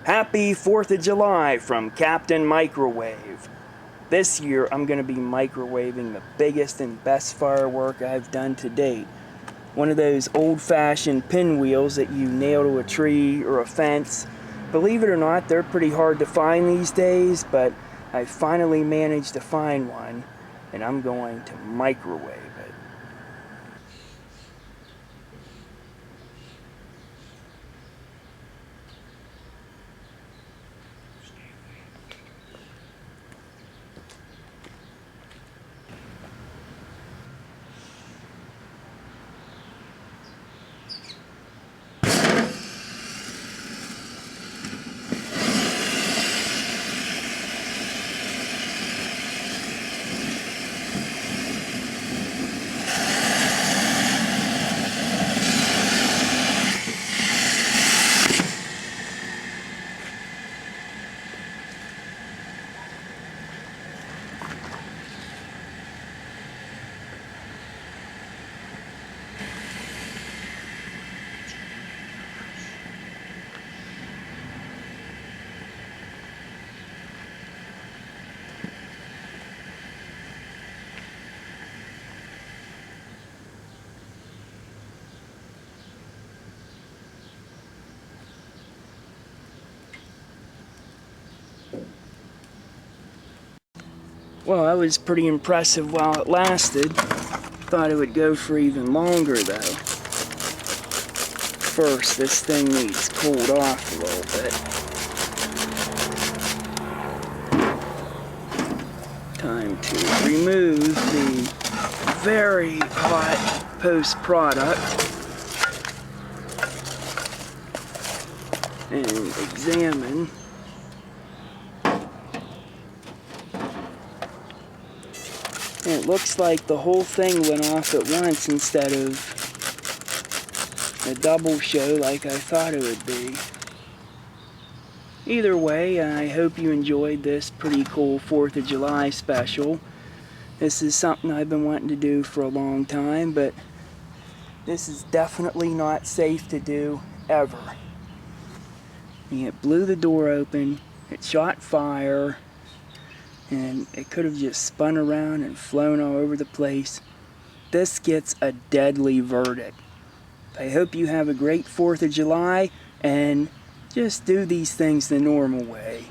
Happy 4th of July from Captain Microwave. This year I'm going to be microwaving the biggest and best firework I've done to date. One of those old-fashioned pinwheels that you nail to a tree or a fence. Believe it or not, they're pretty hard to find these days, but I finally managed to find one, and I'm going to microwave it. Well, that was pretty impressive while it lasted. Thought it would go for even longer though. First, this thing needs cooled off a little bit. Time to remove the very hot post-product and examine. It looks like the whole thing went off at once instead of a double show like I thought it would be. Either way, I hope you enjoyed this pretty cool 4th of July special. This is something I've been wanting to do for a long time, but this is definitely not safe to do ever. It blew the door open, it shot fire, and it could have just spun around and flown all over the place. This gets a deadly verdict. I hope you have a great 4th of July and just do these things the normal way.